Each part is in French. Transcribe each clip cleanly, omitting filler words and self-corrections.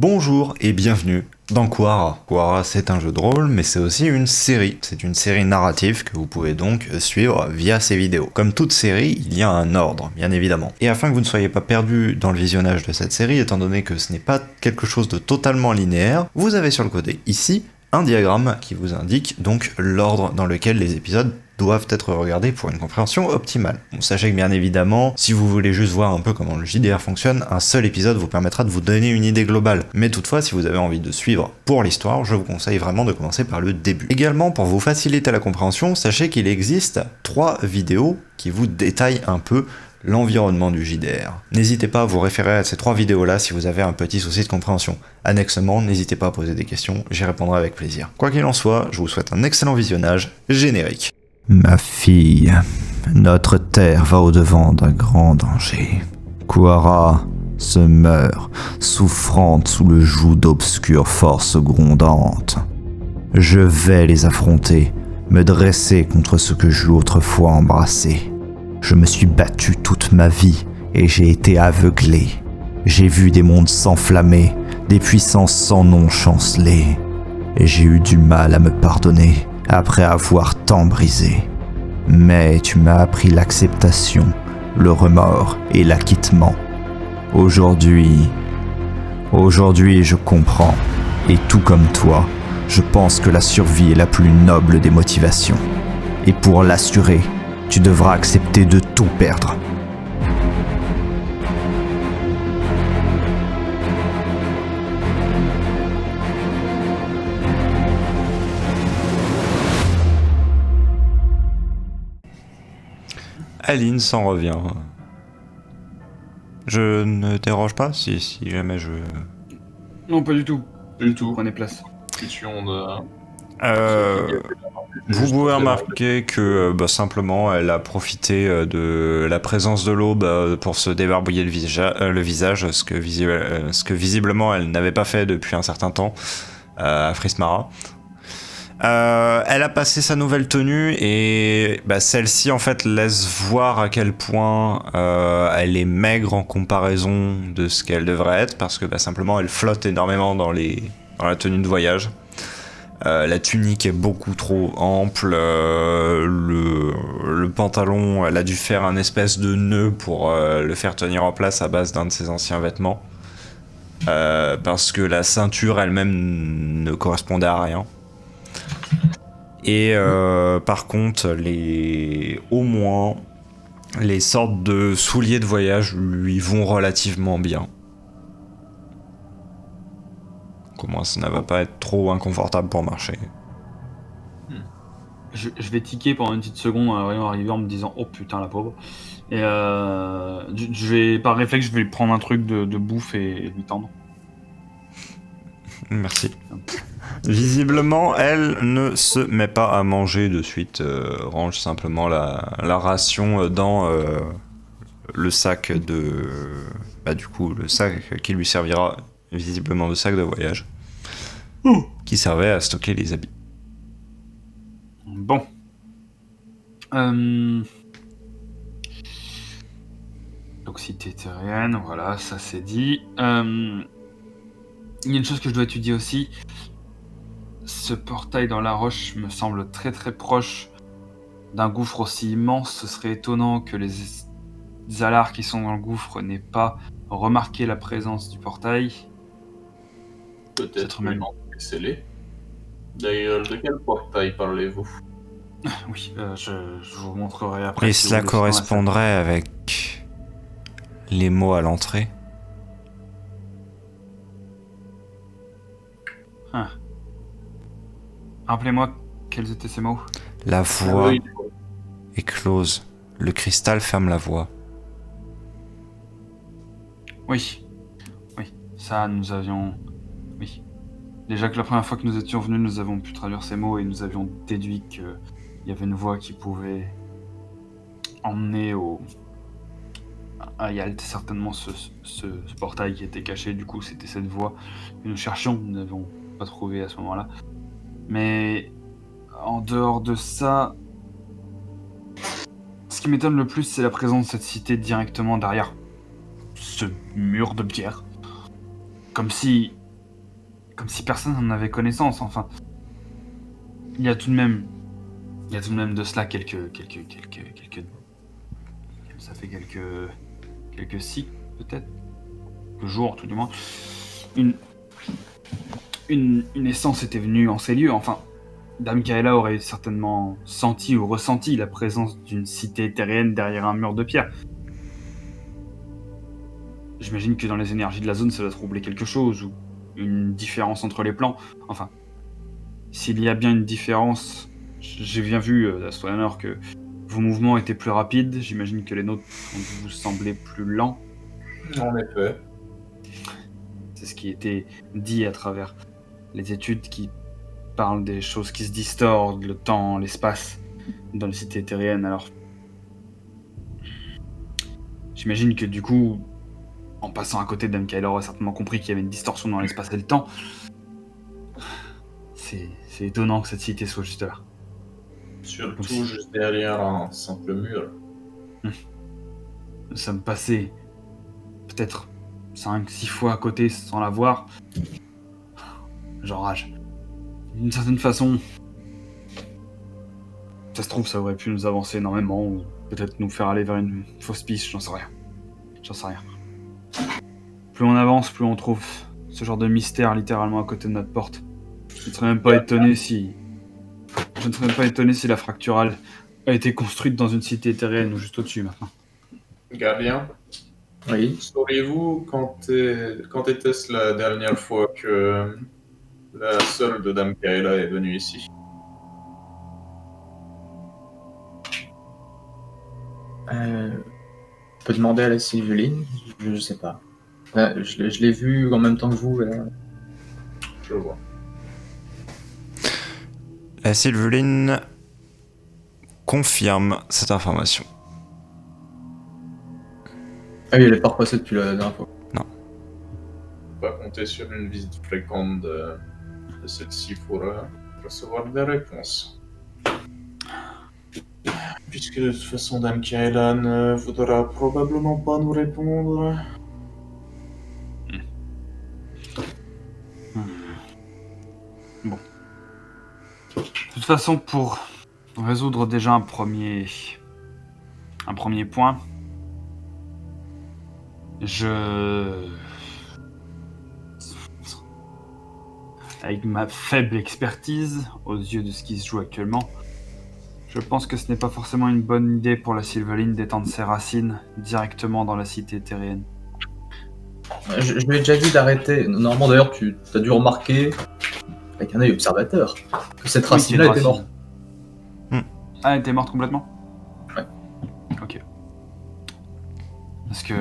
Bonjour et bienvenue dans Quara. Quara, c'est un jeu de rôle, mais c'est aussi une série. C'est une série narrative que vous pouvez donc suivre via ces vidéos. Comme toute série, il y a un ordre, bien évidemment. Et afin que vous ne soyez pas perdu dans le visionnage de cette série, étant donné que ce n'est pas quelque chose de totalement linéaire, vous avez sur le côté, ici, un diagramme qui vous indique donc l'ordre dans lequel les épisodes doivent être regardés pour une compréhension optimale. Bon, sachez que bien évidemment, si vous voulez juste voir un peu comment le JDR fonctionne, un seul épisode vous permettra de vous donner une idée globale. Mais toutefois, si vous avez envie de suivre pour l'histoire, je vous conseille vraiment de commencer par le début. Également, pour vous faciliter la compréhension, sachez qu'il existe 3 vidéos qui vous détaillent un peu l'environnement du JDR. N'hésitez pas à vous référer à ces 3 vidéos-là si vous avez un petit souci de compréhension. Annexement, n'hésitez pas à poser des questions, j'y répondrai avec plaisir. Quoi qu'il en soit, je vous souhaite un excellent visionnage générique. Ma fille, notre terre va au-devant d'un grand danger. Quara se meurt, souffrante sous le joug d'obscures forces grondantes. Je vais les affronter, me dresser contre ce que j'eus autrefois embrassé. Je me suis battu toute ma vie et j'ai été aveuglé. J'ai vu des mondes s'enflammer, des puissances sans nom chanceler. Et j'ai eu du mal à me pardonner après avoir tant brisé. Mais tu m'as appris l'acceptation, le remords et l'acquittement. Aujourd'hui, je comprends. Et tout comme toi, je pense que la survie est la plus noble des motivations. Et pour l'assurer, tu devras accepter de tout perdre. Aline s'en revient. Je ne déroge pas si jamais je... Non, pas du tout. Du tout. Prenez place. Question de... Vous pouvez remarquer que simplement elle a profité de la présence de l'aube pour se débarbouiller le visage, ce que visiblement elle n'avait pas fait depuis un certain temps à Frismara. Elle a passé sa nouvelle tenue et celle-ci en fait laisse voir à quel point elle est maigre en comparaison de ce qu'elle devrait être, parce que simplement elle flotte énormément dans la tenue de voyage. La tunique est beaucoup trop ample, le pantalon, elle a dû faire un espèce de nœud pour le faire tenir en place à base d'un de ses anciens vêtements, parce que la ceinture elle-même ne correspondait à rien. Et par contre, au moins, les sortes de souliers de voyage lui vont relativement bien. Comment ça ne va pas être trop inconfortable pour marcher. Je vais tiquer pendant une petite seconde en arriver en me disant « Oh putain, la pauvre !» Et par réflexe, je vais lui prendre un truc de bouffe et lui tendre. Merci. Visiblement, elle ne se met pas à manger de suite, range simplement la ration dans le sac de... du coup, le sac qui lui servira visiblement de sac de voyage, qui servait à stocker les habits. Bon. Toxicité terrienne, voilà, ça c'est dit. Il y a une chose que je dois étudier aussi. Ce portail dans la roche me semble très très proche d'un gouffre aussi immense. Ce serait étonnant que les Zalars qui sont dans le gouffre n'aient pas remarqué la présence du portail. Peut-être même scellé. D'ailleurs, de quel portail parlez-vous? Oui, je vous montrerai après. Et si cela vous voulez, correspondrait avec les mots à l'entrée. Ah. Rappelez-moi quels étaient ces mots. La voie Oui. est close. Le cristal ferme la voie. Oui, ça nous avions... Oui. Déjà que la première fois que nous étions venus, nous avons pu traduire ces mots et nous avions déduit qu'il y avait une voie qui pouvait emmener au... il y a certainement ce portail qui était caché, du coup c'était cette voie que nous cherchions, nous n'avions pas trouvé à ce moment-là. Mais en dehors de ça, ce qui m'étonne le plus, c'est la présence de cette cité directement derrière ce mur de pierre. Comme si comme si personne n'en avait connaissance, enfin. Il y a tout de même de cela quelques ça fait quelques cycles, peut-être, quelques jours, tout du moins. Une essence était venue en ces lieux, enfin. Dame Kaela aurait certainement senti ou ressenti la présence d'une cité terrienne derrière un mur de pierre. J'imagine que dans les énergies de la zone, ça doit troubler quelque chose, ou une différence entre les plans. Enfin, s'il y a bien une différence, j'ai bien vu, Astronor, que vos mouvements étaient plus rapides. J'imagine que les nôtres ont dû vous sembler plus lents. En effet. C'est ce qui était dit à travers les études qui parlent des choses qui se distordent, le temps, l'espace, dans les cités terriennes. Alors, j'imagine que du coup, en passant à côté, Dame Kaela aurait certainement compris qu'il y avait une distorsion dans l'espace et le temps. C'est étonnant que cette cité soit juste là. Surtout juste derrière un simple mur. Nous sommes passés peut-être 5-6 fois à côté sans la voir. J'enrage. D'une certaine façon, ça se trouve, ça aurait pu nous avancer énormément, ou peut-être nous faire aller vers une fausse piste, j'en sais rien. Plus on avance, plus on trouve ce genre de mystère littéralement à côté de notre porte. Je ne serais même pas étonné si la fracturale a été construite dans une cité terrienne ou juste au-dessus maintenant. Gardien, Oui. sauriez-vous quand était-ce la dernière fois que la sœur de Dame Kaela est venue ici? Je peux demander à la Sylveline, je sais pas. Je l'ai vu en même temps que vous. Je vois. La Sylveline confirme cette information. Ah oui, elle est pas repassée depuis la dernière fois. On va compter sur une visite fréquente de celle-ci pour recevoir des réponses. Puisque de toute façon Dame Kaela ne voudra probablement pas nous répondre. Bon. De toute façon, pour résoudre déjà un premier point, avec ma faible expertise, aux yeux de ce qui se joue actuellement, je pense que ce n'est pas forcément une bonne idée pour la Sylveline d'étendre ses racines directement dans la cité terrienne. Je lui ai déjà dit d'arrêter. Normalement, d'ailleurs, tu as dû remarquer, avec un œil observateur, que cette racine-là était morte. Ah, elle était morte complètement ? Ouais. Ok. Parce que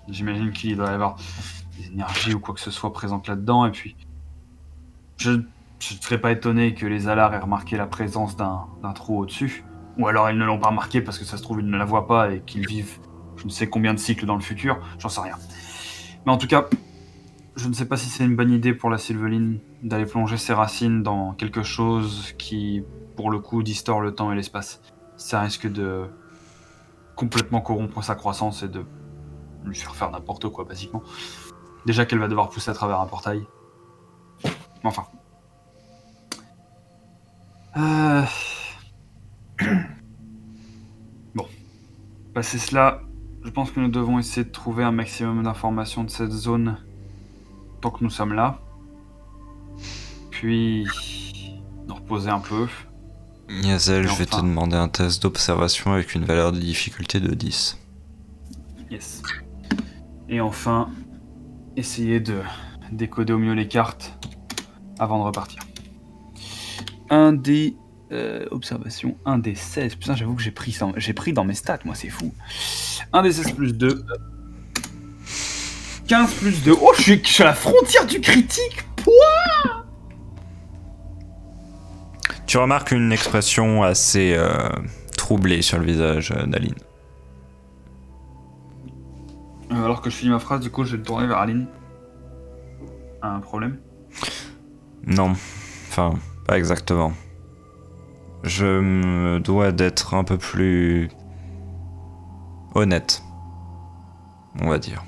j'imagine qu'il doit y avoir des énergies ou quoi que ce soit présentes là-dedans, et puis je ne serais pas étonné que les Alars aient remarqué la présence d'un trou au-dessus, ou alors ils ne l'ont pas remarqué parce que ça se trouve ils ne la voient pas et qu'ils vivent je ne sais combien de cycles dans le futur, j'en sais rien. Mais en tout cas, je ne sais pas si c'est une bonne idée pour la Sylveline d'aller plonger ses racines dans quelque chose qui, pour le coup, distord le temps et l'espace. Ça risque de complètement corrompre sa croissance et de lui faire n'importe quoi, basiquement. Déjà qu'elle va devoir pousser à travers un portail. Enfin. Bon. Passé cela, je pense que nous devons essayer de trouver un maximum d'informations de cette zone tant que nous sommes là. Puis nous reposer un peu. Yazel, je vais te enfin- demander un test d'observation avec une valeur de difficulté de 10. Yes. Et enfin, essayer de décoder au mieux les cartes avant de repartir. Un des observation, un des 16. Putain, j'avoue que j'ai pris dans mes stats, moi, c'est fou. Un des 16 plus 2. 15 plus 2. Oh, je suis à la frontière du critique. Tu remarques une expression assez troublée sur le visage d'Aline. Alors que je finis ma phrase, du coup, je vais me tourner vers Aline. Un problème ? Non, enfin, pas exactement. Je me dois d'être un peu plus honnête, on va dire.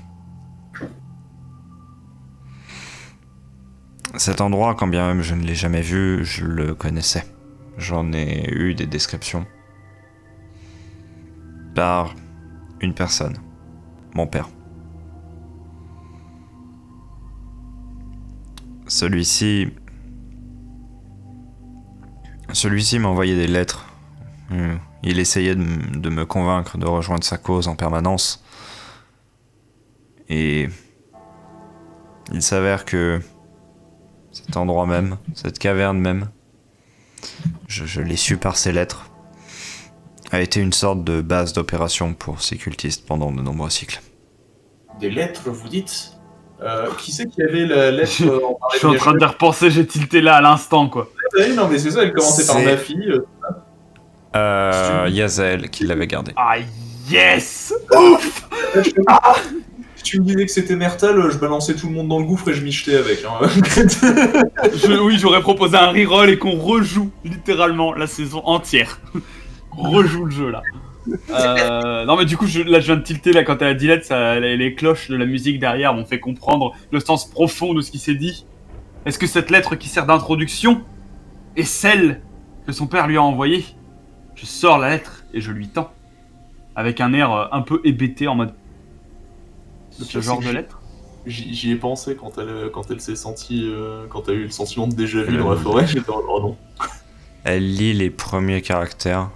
Cet endroit, quand bien même je ne l'ai jamais vu, je le connaissais. J'en ai eu des descriptions. Par une personne. Mon père. Celui-ci m'a envoyé des lettres. Il essayait de me convaincre de rejoindre sa cause en permanence. Et il s'avère que cet endroit même, cette caverne même, je l'ai su par ses lettres, a été une sorte de base d'opération pour ces cultistes pendant de nombreux cycles. Des lettres, vous dites Qui c'est qui avait la lettre Je suis en train de repenser, j'ai tilté là à l'instant, quoi. Non, mais c'est ça, elle commençait par C'est- ma fille. Yazael qui l'avait gardé. Ah, yes! Si tu me disais que c'était Mertal, je balançais tout le monde dans le gouffre et je m'y jetais avec. Hein. Oui, j'aurais proposé un reroll et qu'on rejoue littéralement la saison entière. On rejoue le jeu là. Non mais du coup, je viens de tilter là quand elle a dit lettre, les cloches de la musique derrière m'ont fait comprendre le sens profond de ce qui s'est dit. Est-ce que cette lettre qui sert d'introduction est celle que son père lui a envoyée? Je sors la lettre et je lui tends. Avec un air un peu hébété en mode... Ce genre de lettre? J'y ai pensé quand elle s'est sentie, quand t'as eu le sentiment de déjà vu dans la forêt, j'étais en oh non. Elle lit les premiers caractères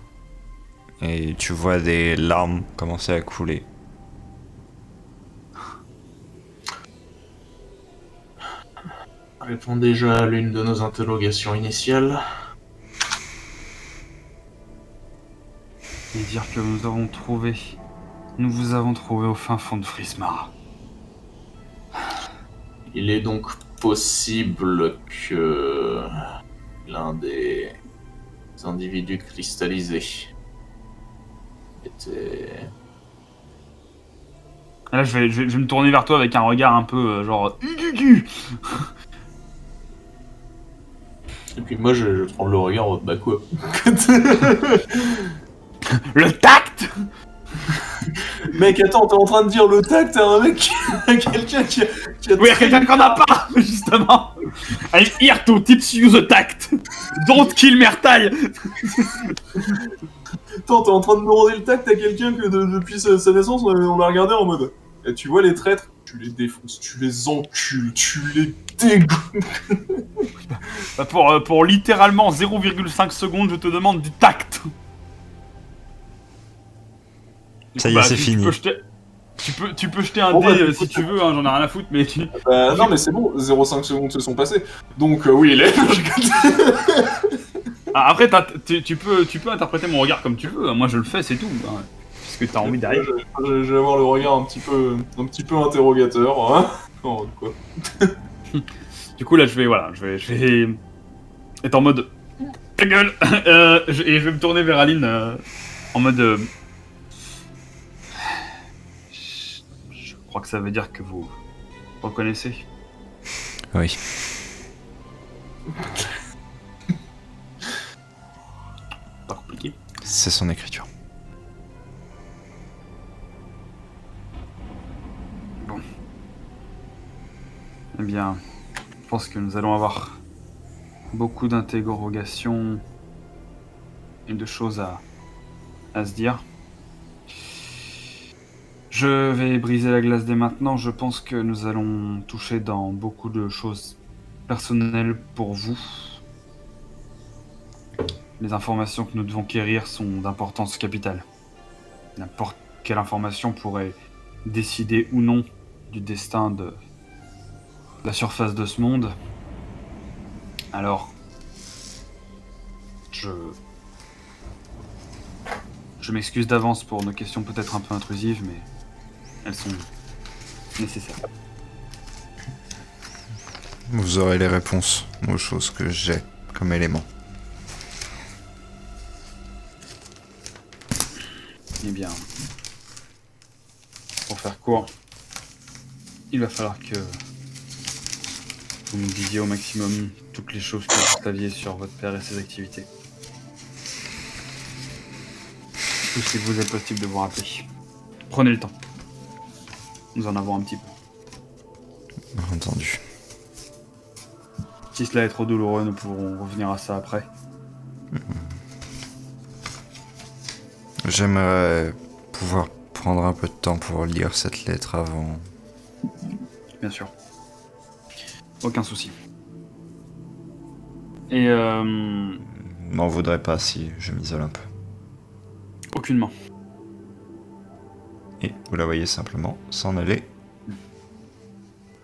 et tu vois des larmes commencer à couler. Répond déjà à l'une de nos interrogations initiales. Et dire que nous vous avons trouvé au fin fond de Frismar. Il est donc possible que l'un des individus cristallisés était... Là, je vais me tourner vers toi avec un regard un peu genre... Et puis moi je prends le regard, bah quoi. Le tact! Mec, attends, t'es en train de dire le tact à un mec, à quelqu'un qui a... Oui, à quelqu'un qu'on n'a pas, justement. I'm here to teach you the tact. Don't kill Mertal. Attends, t'es en train de demander le tact à quelqu'un que depuis sa naissance, on l'a regardé en mode... Et tu vois les traîtres, tu les défonces, tu les encules, tu les dégoûtes. Bah, pour littéralement 0,5 secondes, je te demande du tact. Du Ça coup, y est, bah, c'est tu fini. peux jeter un Bon, dé bah, si tu veux, hein, j'en ai rien à foutre, mais tu... Non mais c'est bon, 0,5 secondes se sont passées. Donc oui, il est... Ah, après, tu peux interpréter mon regard comme tu veux. Moi, je le fais, c'est tout. Hein, puisque t'as envie derrière. Je vais avoir le regard un petit peu interrogateur. Hein. Oh, quoi. Du coup, là, je vais être en mode... Ta gueule. Et je vais me tourner vers Aline en mode... Je crois que ça veut dire que vous reconnaissez. Oui. Pas compliqué. C'est son écriture. Bon. Eh bien, je pense que nous allons avoir beaucoup d'interrogations et de choses à se dire. Je vais briser la glace dès maintenant. Je pense que nous allons toucher dans beaucoup de choses personnelles pour vous. Les informations que nous devons quérir sont d'importance capitale. N'importe quelle information pourrait décider ou non du destin de la surface de ce monde. Alors, je m'excuse d'avance pour nos questions peut-être un peu intrusives, mais elles sont nécessaires. Vous aurez les réponses aux choses que j'ai comme éléments. Eh bien, pour faire court, il va falloir que vous nous disiez au maximum toutes les choses que vous saviez sur votre père et ses activités. Ou si vous est possible de vous rappeler. Prenez le temps. Nous en avons un petit peu. Entendu. Si cela est trop douloureux, nous pourrons revenir à ça après. J'aimerais pouvoir prendre un peu de temps pour lire cette lettre avant. Bien sûr. Aucun souci. Et M'en voudrais pas si je m'isole un peu. aucunement. Et vous la voyez simplement s'en aller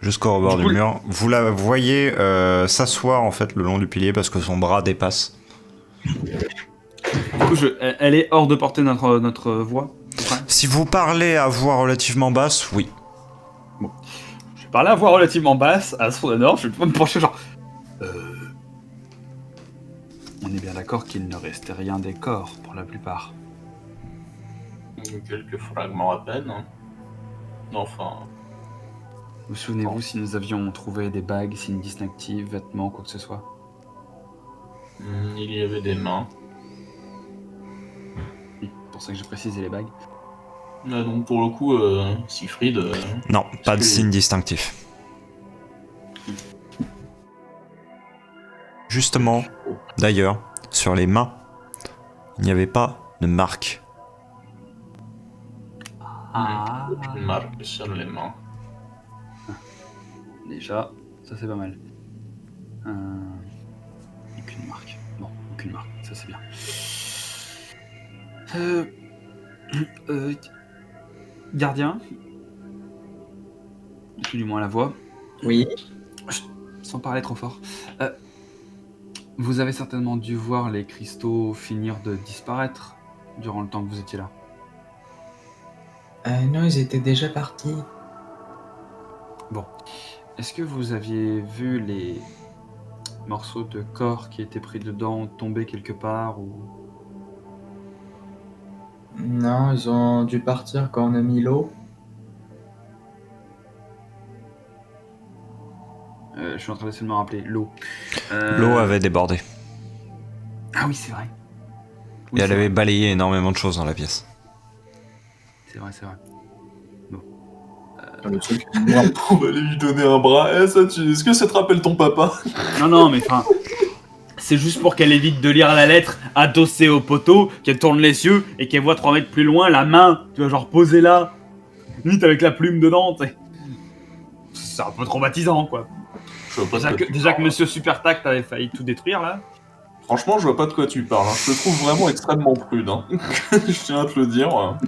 jusqu'au rebord Du du coup, mur. Vous la voyez s'asseoir en fait le long du pilier parce que son bras dépasse. Du coup, elle est hors de portée de notre voix. Ouais. Si vous parlez à voix relativement basse, oui. Je vais parler à voix relativement basse, à son honneur, je vais pas me pencher genre... On est bien d'accord qu'il ne restait rien des corps, pour la plupart. Quelques fragments à peine. Hein. Enfin, Vous souvenez-vous si nous avions trouvé des bagues, signes distinctifs, vêtements, quoi que ce soit? il y avait des mains. Oui, pour ça que j'ai précisé les bagues. Donc pour le coup, Siegfried... Non, pas de que- signe distinctif. Justement, d'ailleurs, sur les mains, il n'y avait pas de marque. Ah. Aucune marque sur les mains. Déjà, ça c'est pas mal. Aucune marque. Bon, aucune marque, ça c'est bien. Gardien, plus du moins la voix, Oui. sans parler trop fort. Vous avez certainement dû voir les cristaux finir de disparaître durant le temps que vous étiez là. Non, ils étaient déjà partis. Bon. Est-ce que vous aviez vu les morceaux de corps qui étaient pris dedans tomber quelque part ou... Non, ils ont dû partir quand on a mis l'eau. Je suis en train d'essayer de me rappeler. L'eau. L'eau avait débordé. Ah oui, c'est vrai. Et elle avait balayé énormément de choses dans la pièce. C'est vrai, c'est vrai. Le truc. On va aller lui donner un bras. Est-ce que ça te rappelle ton papa? Non, mais enfin... C'est juste pour qu'elle évite de lire la lettre adossée au poteau, qu'elle tourne les yeux et qu'elle voit 3 mètres plus loin la main, tu vois, genre posée là, vite avec la plume dedans, tu sais. C'est un peu traumatisant, quoi. Je vois pas Déjà de quoi tu que parles. Monsieur Super Tact avait failli tout détruire, là. Franchement, je vois pas de quoi tu parles. Hein. Je te trouve vraiment extrêmement prude. Hein. Je tiens à te le dire.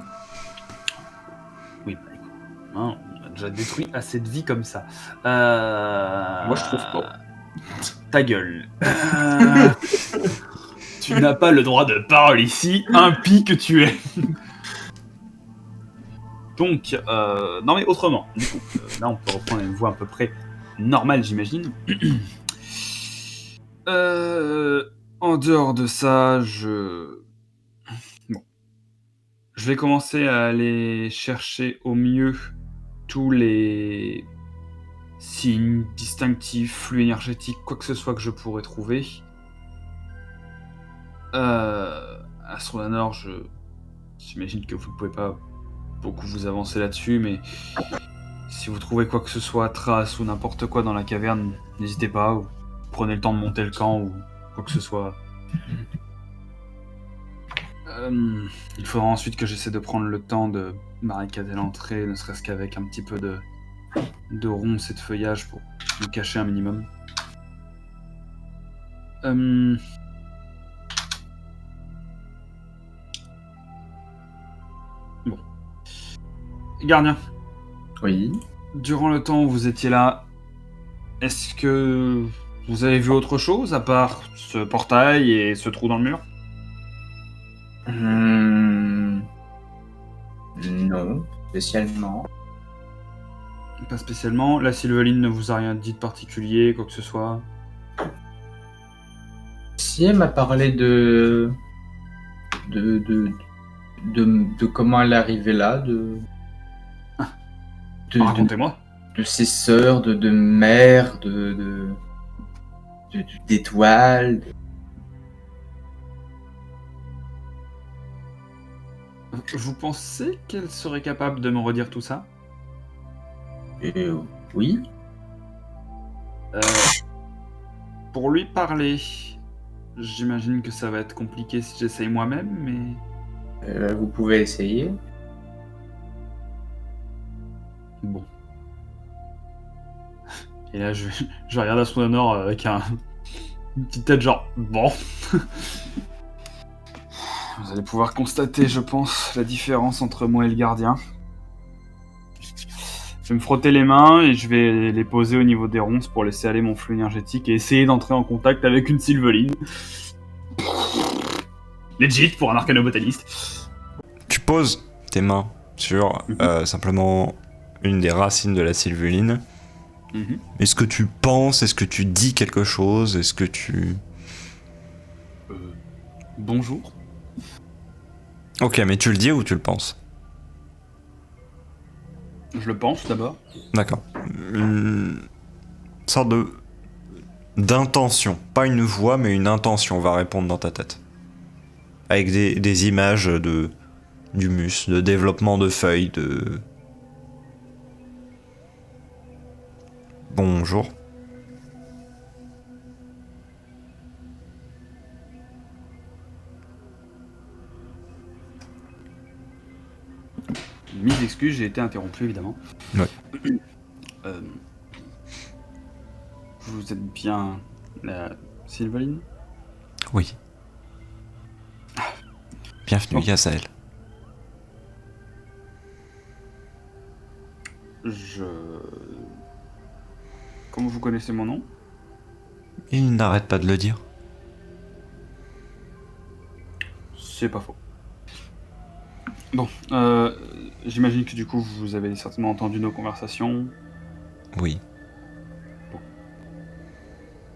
Oui, bah écoute, hein, on a déjà détruit assez de vies comme ça. Moi, je trouve pas. Ta gueule. Tu n'as pas le droit de parole ici, impie que tu es. Donc, non mais autrement, du coup, là on peut reprendre une voix à peu près normale, j'imagine. En dehors de ça, Bon. Je vais commencer à aller chercher au mieux tous les signes distinctifs, flux énergétiques, quoi que ce soit que je pourrais trouver. Astrolanor, j'imagine que vous ne pouvez pas beaucoup vous avancer là-dessus, mais si vous trouvez quoi que ce soit, trace ou n'importe quoi dans la caverne, n'hésitez pas, ou prenez le temps de monter le camp ou quoi que ce soit. Il faudra ensuite que j'essaie de prendre le temps de barricader l'entrée, ne serait-ce qu'avec un petit peu de ronces et de feuillage pour me cacher un minimum. Bon. Gardien, Oui. durant le temps où vous étiez là, est-ce que vous avez vu autre chose à part ce portail et ce trou dans le mur? Non, spécialement. Pas spécialement. La Sylveline ne vous a rien dit de particulier, quoi que ce soit? Si elle m'a parlé de comment elle est arrivée là, de Racontez-moi. de ses sœurs, de mère, d'étoiles. Vous pensez qu'elle serait capable de me redire tout ça? Oui. pour lui parler. J'imagine que ça va être compliqué si j'essaye moi-même, mais... Vous pouvez essayer. Bon. Et là, je regarde Astronor avec une petite tête genre... Bon. Vous allez pouvoir constater, je pense, la différence entre moi et le gardien. Je vais me frotter les mains et je vais les poser au niveau des ronces pour laisser aller mon flux énergétique et essayer d'entrer en contact avec une sylveline. Legit pour un arcanobotaniste. Tu poses tes mains sur simplement une des racines de la sylvuline. Mhm. Est-ce que tu penses, est-ce que tu dis quelque chose, est-ce que tu... Bonjour. Ok, mais tu le dis ou tu le penses? Je le pense d'abord. D'accord. Une sorte de... d'intention. Pas une voix, mais une intention va répondre dans ta tête. Avec des images d'humus, de développement de feuilles, de... Bonjour. Mise d'excuses, j'ai été interrompu évidemment. Ouais. Vous êtes bien la sylveline? Oui. Bienvenue, Bon. Yazael. Comment vous connaissez mon nom? Il n'arrête pas de le dire. C'est pas faux. Bon, j'imagine que du coup vous avez certainement entendu nos conversations. Oui.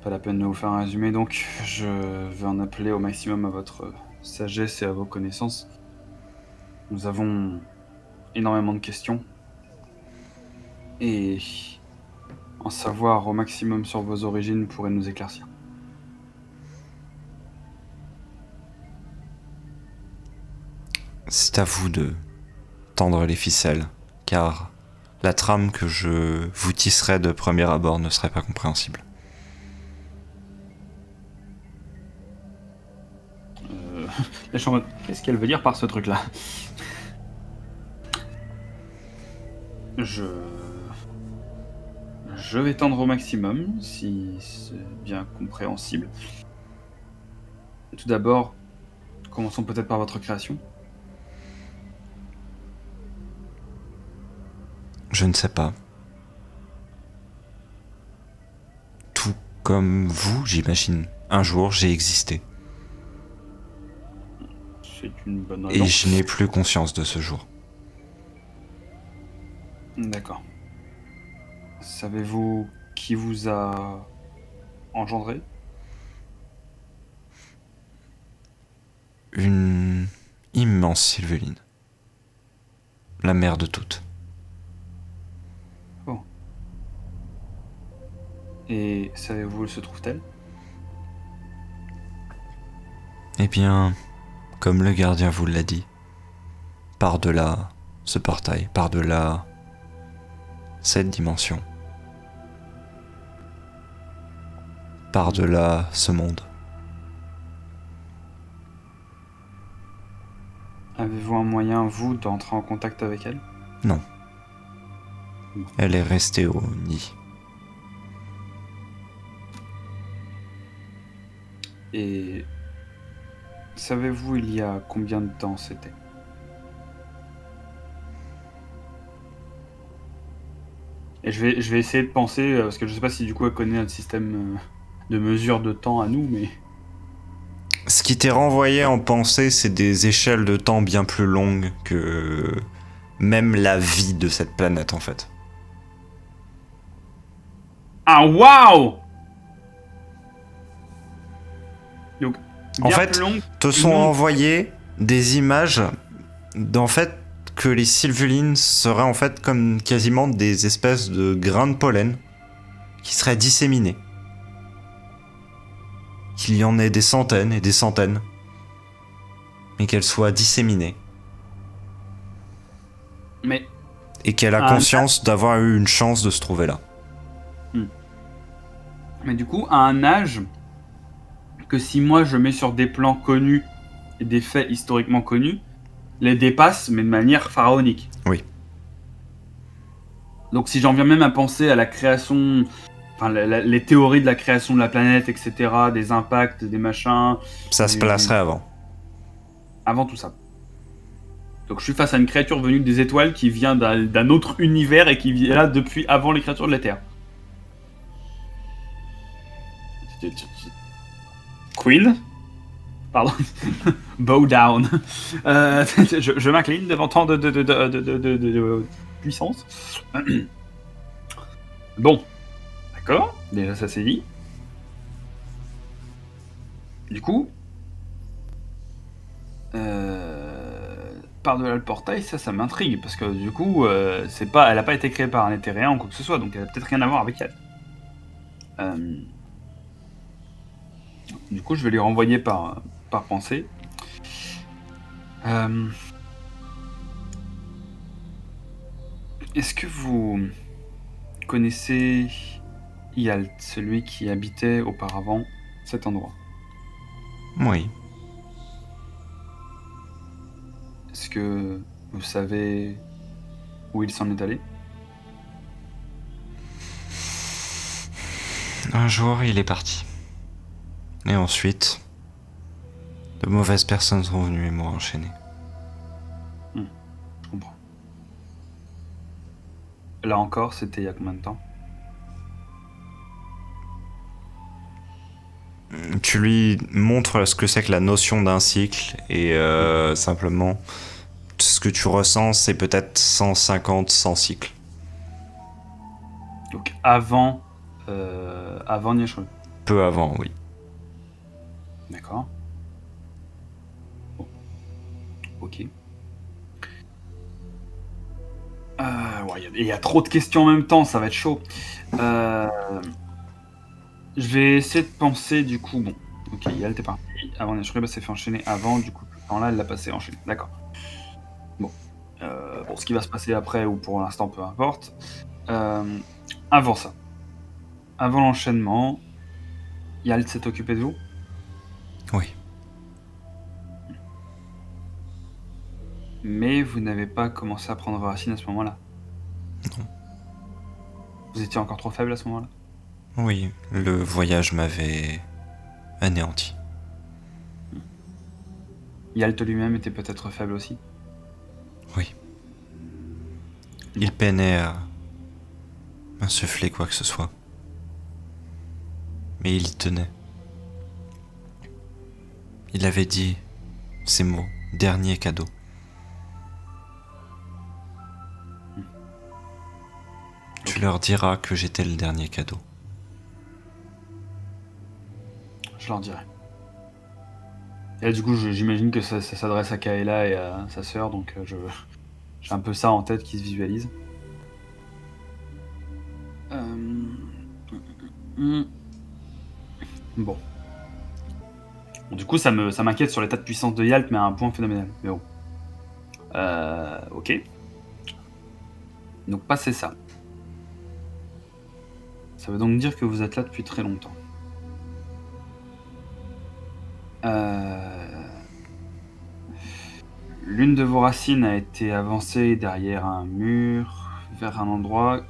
Pas la peine de vous faire un résumé, donc je vais en appeler au maximum à votre sagesse et à vos connaissances. Nous avons énormément de questions. Et en savoir au maximum sur vos origines pourrait nous éclaircir. C'est à vous de tendre les ficelles, car la trame que je vous tisserai de premier abord ne serait pas compréhensible. Je suis en mode, qu'est-ce qu'elle veut dire par ce truc-là? Je vais tendre au maximum, si c'est bien compréhensible. Tout d'abord, commençons peut-être par votre création. Je ne sais pas. Tout comme vous, j'imagine. Un jour, j'ai existé. C'est une bonne raison. Et je n'ai plus conscience de ce jour. D'accord. Savez-vous qui vous a engendré? Une immense sylveline. La mère de toutes. Et savez-vous où se trouve-t-elle? Eh bien, comme le gardien vous l'a dit, par-delà ce portail, par-delà cette dimension, par-delà ce monde. Avez-vous un moyen, vous, d'entrer en contact avec elle? Non. Elle est restée au nid. Et savez-vous il y a combien de temps c'était? Et je vais essayer de penser, parce que je sais pas si du coup elle connaît notre système de mesure de temps à nous, mais... Ce qui t'est renvoyé en pensée, c'est des échelles de temps bien plus longues que même la vie de cette planète, en fait. Ah, waouh! Donc, En bien fait, plus longue te que sont nous. envoyées des images d'en fait que les sylvulines seraient en fait comme quasiment des espèces de grains de pollen qui seraient disséminés. Qu'il y en ait des centaines et des centaines, mais qu'elles soient disséminées. Mais, Et qu'elle a Ah, conscience d'avoir eu une chance de se trouver là. Mais du coup, à un âge que si moi je mets sur des plans connus et des faits historiquement connus, les dépasse, mais de manière pharaonique. Oui. Donc si j'en viens même à penser à la création, enfin les théories de la création de la planète, etc., des impacts, des machins, Ça se placerait avant. avant tout ça. Donc je suis face à une créature venue des étoiles qui vient d'un autre univers et qui est là depuis avant les créatures de la Terre. Queen? Pardon. Bow down. Je m'incline devant tant de puissance. Bon. D'accord. Déjà, ça c'est dit. Du coup, par-delà le portail, ça m'intrigue, parce que du coup, elle a pas été créée par un éthérien ou quoi que ce soit, donc elle a peut-être rien à voir avec elle. Du coup, je vais lui renvoyer par pensée. Est-ce que vous connaissez Yalt, celui qui habitait auparavant cet endroit? Oui. Est-ce que vous savez où il s'en est allé? Un jour, il est parti. Et ensuite, de mauvaises personnes sont venues et m'ont enchaîné. Je comprends. Là encore, c'était il y a combien de temps? Tu lui montres ce que c'est que la notion d'un cycle et simplement ce que tu ressens, c'est peut-être 150, 100 cycles. Donc avant Nieshru. Peu avant, oui. D'accord. Bon. Ok. Ouais, il y a trop de questions en même temps, ça va être chaud. Je vais essayer de penser du coup. Bon, ok, Yalt est parti. Avant Nieshru, s'est fait enchaîner avant, du coup, ce temps-là, elle l'a passé enchaîné. D'accord. Bon. Bon, ce qui va se passer après ou pour l'instant, peu importe. Avant ça. Avant l'enchaînement, Yalt s'est occupé de vous? Oui. Mais vous n'avez pas commencé à prendre racine à ce moment-là? Non. Vous étiez encore trop faible à ce moment-là? Oui, le voyage m'avait anéanti. Yalt lui-même était peut-être faible aussi? Oui. Il peinait à insuffler quoi que ce soit. Mais il y tenait. Il avait dit ces mots, dernier cadeau. Tu leur diras que j'étais le dernier cadeau. Je leur dirai. Et là, du coup, j'imagine que ça s'adresse à Kaela et à sa sœur, donc j'ai un peu ça en tête qui se visualise. Bon. Du coup, ça m'inquiète sur l'état de puissance de Yalt, mais à un point phénoménal. Mais bon. Ok. Donc, passez ça. Ça veut donc dire que vous êtes là depuis très longtemps. L'une de vos racines a été avancée derrière un mur, vers un endroit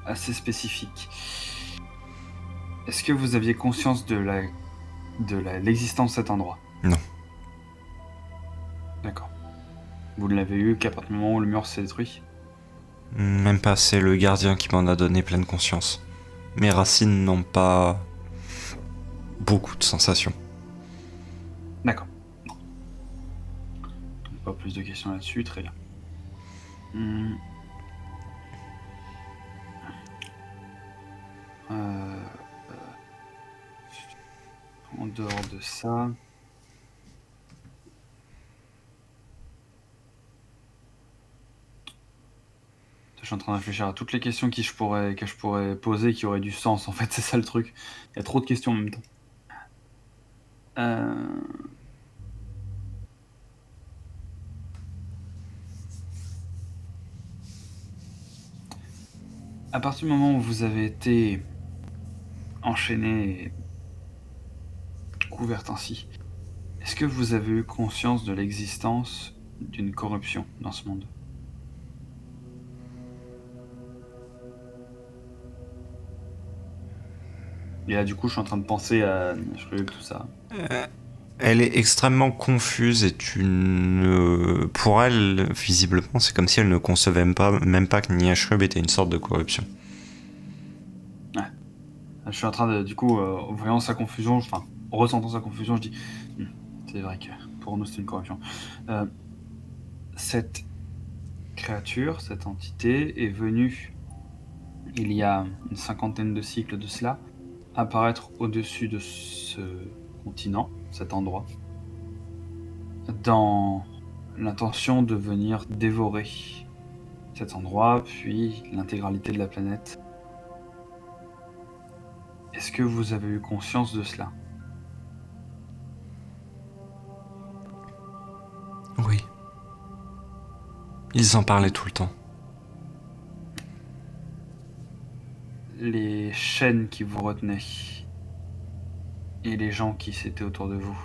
assez spécifique. Est-ce que vous aviez conscience de l'existence de cet endroit? Non. D'accord. Vous ne l'avez eu qu'à partir du moment où le mur s'est détruit? Même pas, c'est le gardien qui m'en a donné pleine conscience. Mes racines n'ont pas beaucoup de sensations. D'accord. Pas plus de questions là-dessus, très bien. En dehors de ça... Je suis en train de réfléchir à toutes les questions que je pourrais poser qui auraient du sens, en fait, c'est ça le truc. Il y a trop de questions en même temps. À partir du moment où vous avez été enchaînée et couverte ainsi. Est-ce que vous avez eu conscience de l'existence d'une corruption dans ce monde? Et là, du coup, je suis en train de penser à tout ça. Elle est extrêmement confuse et pour elle, visiblement, c'est comme si elle ne concevait même pas que Nyashrub était une sorte de corruption. Je suis en train de, du coup, voyant sa confusion, enfin, ressentant sa confusion, je dis c'est vrai que pour nous c'est une corruption. Cette créature, cette entité est venue, il y a une 50aine de cycles de cela, apparaître au-dessus de ce continent, cet endroit, dans l'intention de venir dévorer cet endroit, puis l'intégralité de la planète. Est-ce que vous avez eu conscience de cela? Oui. Ils en parlaient tout le temps. Les chaînes qui vous retenaient et les gens qui s'étaient autour de vous,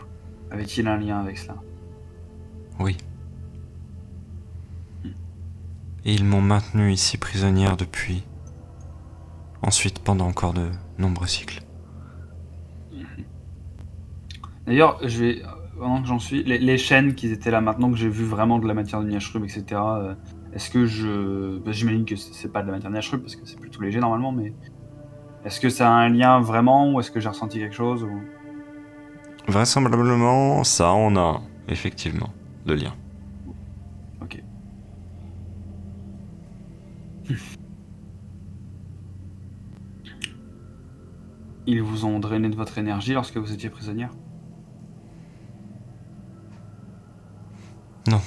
avaient-ils un lien avec cela? Oui. Et ils m'ont maintenue ici prisonnière depuis. Ensuite, pendant encore de nombreux cycles. D'ailleurs, je vais, pendant que j'en suis, les chaînes qui étaient là maintenant que j'ai vu vraiment de la matière de Nyashrub, etc. Est-ce que j'imagine que c'est pas de la matière de Nyashrub parce que c'est plutôt léger normalement, mais est-ce que ça a un lien vraiment ou est-ce que j'ai ressenti quelque chose ou... Vraisemblablement, ça en a effectivement de lien. Ok. Ils vous ont drainé de votre énergie lorsque vous étiez prisonnière? Non.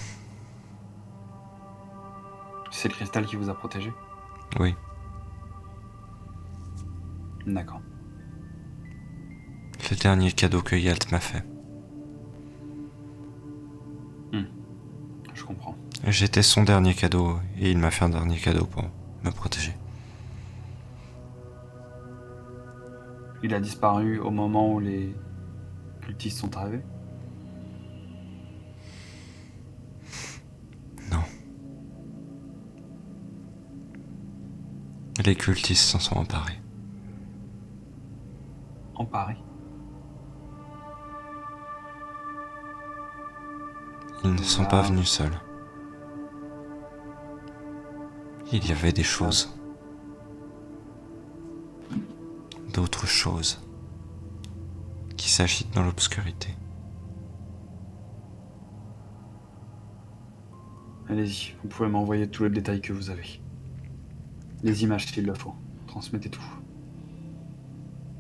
C'est le cristal qui vous a protégé? Oui. D'accord. Le dernier cadeau que Yalt m'a fait. Je comprends. J'étais son dernier cadeau et il m'a fait un dernier cadeau pour me protéger. Il a disparu au moment où les cultistes sont arrivés? Non. Les cultistes s'en sont emparés. Emparés? Ils ne sont pas venus seuls. Il y avait des choses. D'autres choses. Qui s'agitent dans l'obscurité. Allez-y, vous pouvez m'envoyer tous les détails que vous avez. Les images s'il le faut. Transmettez tout.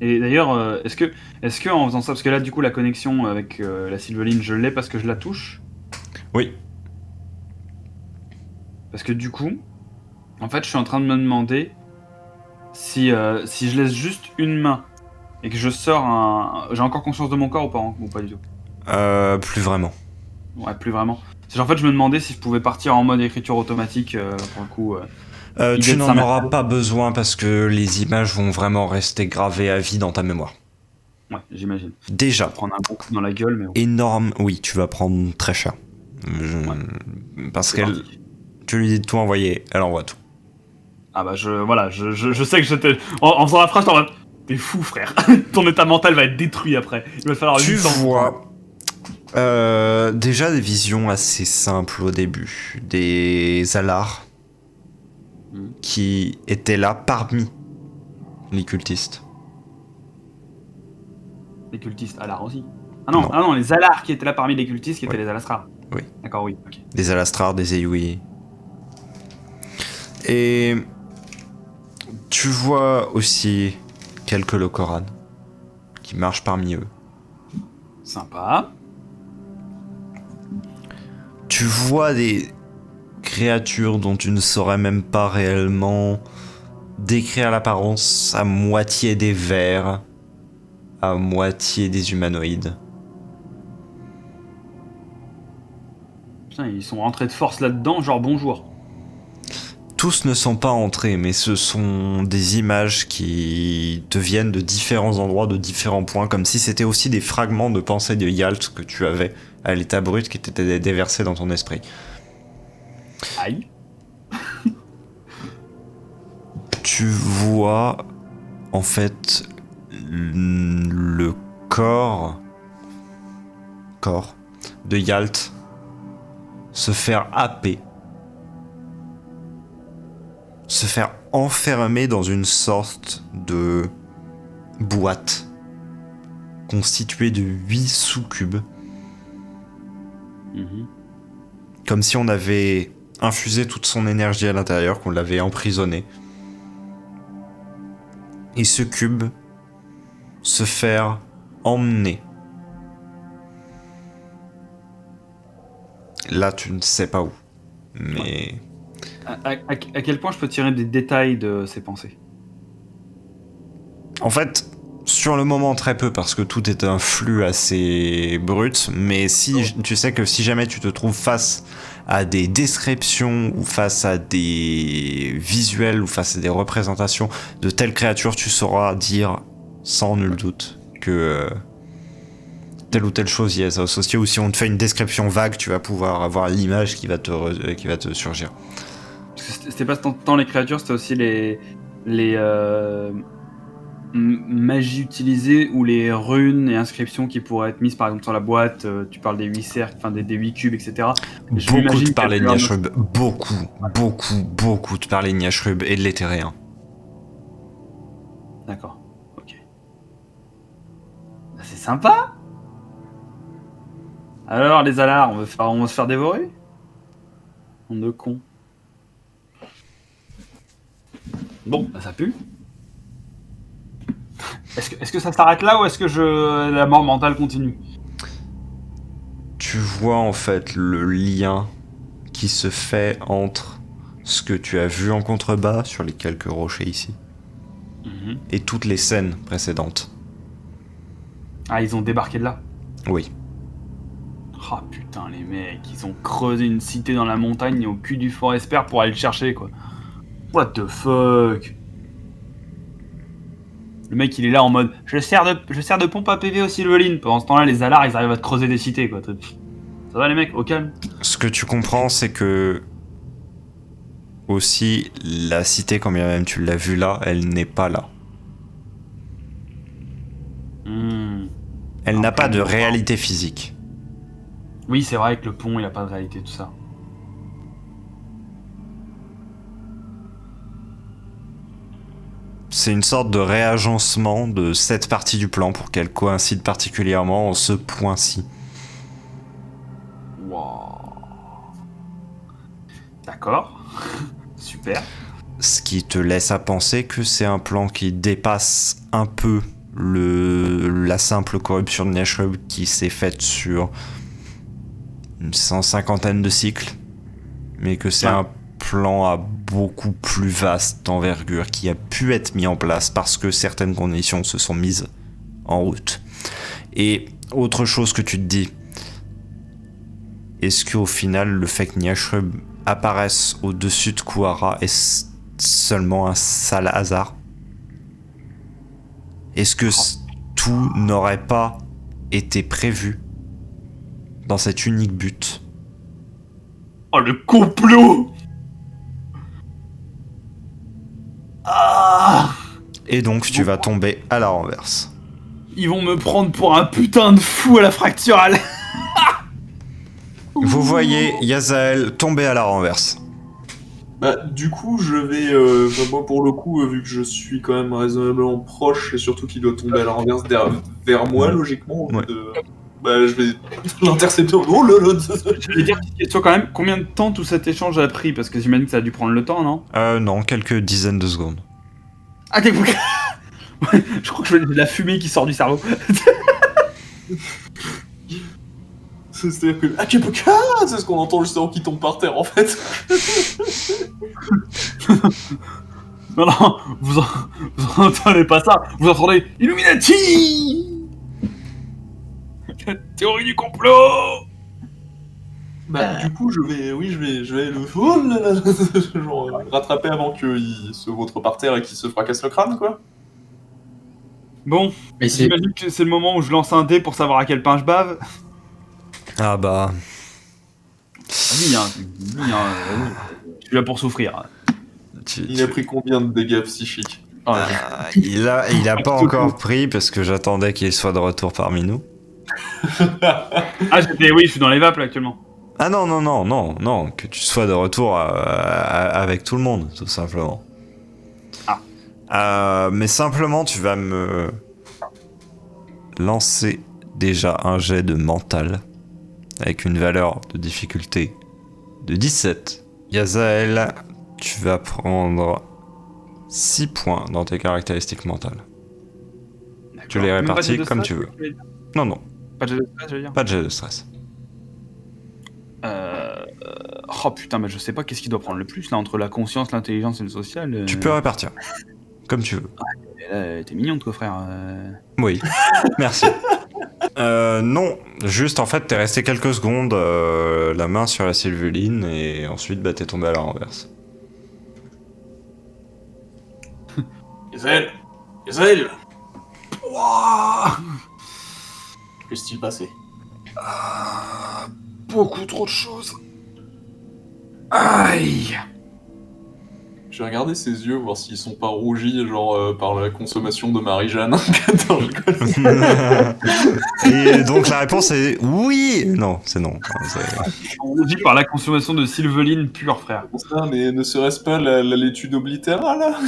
Et d'ailleurs, est-ce que en faisant ça, parce que là du coup la connexion avec la Sylveline, je l'ai parce que je la touche? Oui. Parce que du coup, en fait, je suis en train de me demander si je laisse juste une main et que je sors un... J'ai encore conscience de mon corps ou pas du tout? Plus vraiment. Ouais, plus vraiment. En fait, je me demandais si je pouvais partir en mode écriture automatique pour le coup. Tu de n'en Saint-Martin. auras pas besoin parce que les images vont vraiment rester gravées à vie dans ta mémoire. Ouais, j'imagine. Déjà, Prendre un bon coup dans la gueule, mais... énorme, oui, tu vas prendre très cher. Parce C'est qu'elle, parti. tu lui dis de tout envoyer, elle envoie tout. Ah bah je sais que j'étais... En faisant la phrase, t'en mode, t'es fou frère. Ton état mental va être détruit après. Il va te falloir Tu 8 ans. vois déjà des visions assez simples au début. Des Alars qui étaient là parmi les cultistes. Les cultistes Alars aussi. Ah non, les Alars qui étaient là parmi les cultistes qui étaient les Alastrar. Oui. D'accord, oui, ok. Des Alastrar, des Eyui. Et tu vois aussi quelques Lokoran qui marchent parmi eux. Sympa. Tu vois des créatures dont tu ne saurais même pas réellement décrire l'apparence, à moitié des vers, à moitié des humanoïdes. Putain, ils sont rentrés de force là-dedans, genre bonjour. tous ne sont pas entrés, mais ce sont des images qui te viennent de différents endroits, de différents points, comme si c'était aussi des fragments de pensée de Yalt que tu avais à l'état brut qui t'étaient déversés dans ton esprit. Aïe. Tu vois, en fait, le corps de Yalt se faire happer, se faire enfermer dans une sorte de boîte constituée de 8 sous-cubes, comme si on avait infusé toute son énergie à l'intérieur, qu'on l'avait emprisonné. Et ce cube se faire emmener. Là, tu ne sais pas où. Mais... À quel point je peux tirer des détails de ces pensées? En fait, sur le moment, très peu, parce que tout est un flux assez brut. Mais si tu sais que si jamais tu te trouves face à des descriptions, ou face à des visuels, ou face à des représentations de telles créatures, tu sauras dire, sans nul doute, que... telle ou telle chose y est associée, ou si on te fait une description vague, tu vas pouvoir avoir l'image qui va te surgir. Parce que c'était pas tant les créatures, c'était aussi les magies utilisées ou les runes et inscriptions qui pourraient être mises par exemple sur la boîte. Tu parles des 8 cercles, enfin des 8 cubes, etc. Beaucoup te parlaient de Niashrub, beaucoup te parlaient de Niashrub et de l'éthérien. D'accord, ok. Bah, c'est sympa. Alors les alarmes, on va se faire dévorer? On de con. Bon, bah, ça pue. Est-ce que ça s'arrête là ou est-ce que la mort mentale continue? Tu vois en fait le lien qui se fait entre ce que tu as vu en contrebas sur les quelques rochers ici et toutes les scènes précédentes. Ah, ils ont débarqué de là? Oui. Ah putain, les mecs, ils ont creusé une cité dans la montagne au cul du Fort Esper pour aller le chercher, quoi. What the fuck? Le mec, il est là en mode je sers de pompe à PV au Sylveline. Pendant ce temps-là, les Alars, ils arrivent à te creuser des cités, quoi. Ça va, les mecs? Au calme. Ce que tu comprends, c'est que aussi la cité, quand bien même tu l'as vue là, elle n'est pas là. Elle n'a pas de réalité physique. Oui, c'est vrai que le pont, il a pas de réalité, tout ça. C'est une sorte de réagencement de cette partie du plan pour qu'elle coïncide particulièrement en ce point-ci. Wow. D'accord. Super. Ce qui te laisse à penser que c'est un plan qui dépasse un peu la simple corruption de Niashrub qui s'est faite sur une 150aine de cycles, mais que c'est un plan à beaucoup plus vaste d'envergure qui a pu être mis en place parce que certaines conditions se sont mises en route. Et autre chose que tu te dis, est-ce qu'au final le fait que Niashrub apparaisse au-dessus de Kuara est seulement un sale hasard? Est-ce que tout n'aurait pas été prévu dans cet unique but? Oh, le complot! Ah! Et donc tu vas tomber à la renverse. Ils vont me prendre pour un putain de fou à la fracturale. Vous voyez Yazael tomber à la renverse. Bah, du coup, je vais. Moi, pour le coup, vu que je suis quand même raisonnablement proche, et surtout qu'il doit tomber à la renverse vers moi, logiquement, au lieu de. Bah, je vais l'intercepter. Oh là là! Je vais dire une petite question quand même. Combien de temps tout cet échange a pris? Parce que j'imagine que ça a dû prendre le temps, non? Non, quelques dizaines de secondes. Ah, t'es ouais, je crois que je vois de la fumée qui sort du cerveau. C'est-à-dire que. Akapuka! C'est ce qu'on entend juste avant qu'il tombe par terre, en fait. Non, vous entendez pas ça. Vous entendez Illuminati! La théorie du complot! Du coup, je vais le oh là là, genre, rattraper avant qu'il se vautre par terre et qu'il se fracasse le crâne, quoi. Bon, Mais c'est. j'imagine que c'est le moment où je lance un dé pour savoir à quel pain je bave. Ah bah... Vas-y, je suis là pour souffrir. Il a pris combien de dégâts psychiques? Il a pas encore pris parce que j'attendais qu'il soit de retour parmi nous. Ah, oui, je suis dans les vapes là actuellement. Ah non, que tu sois de retour avec tout le monde, tout simplement. Mais simplement, tu vas me lancer déjà un jet de mental avec une valeur de difficulté de 17. Yazael, tu vas prendre 6 points dans tes caractéristiques mentales. Tu les répartis comme tu veux. Non, Pas de jet de stress, je veux dire. pas de jet de stress. Oh putain, je sais pas qu'est-ce qui doit prendre le plus là entre la conscience, l'intelligence et le social. Tu peux répartir, comme tu veux. Et là, t'es mignon de toi, frère. Oui, merci. Non, juste en fait, t'es resté quelques secondes la main sur la sylvuline et ensuite t'es tombé à la renverse. Yazael Wouah Que s'est-il passé? Beaucoup trop de choses. Aïe. Je vais regarder ses yeux, voir s'ils sont pas rougis, genre par la consommation de Marie-Jeanne. Attends, je connais. Et donc la réponse est oui. Non, c'est non. On dit par la consommation de sylveline pure, frère. Ça, mais ne serait-ce pas la laitude oblitérale là?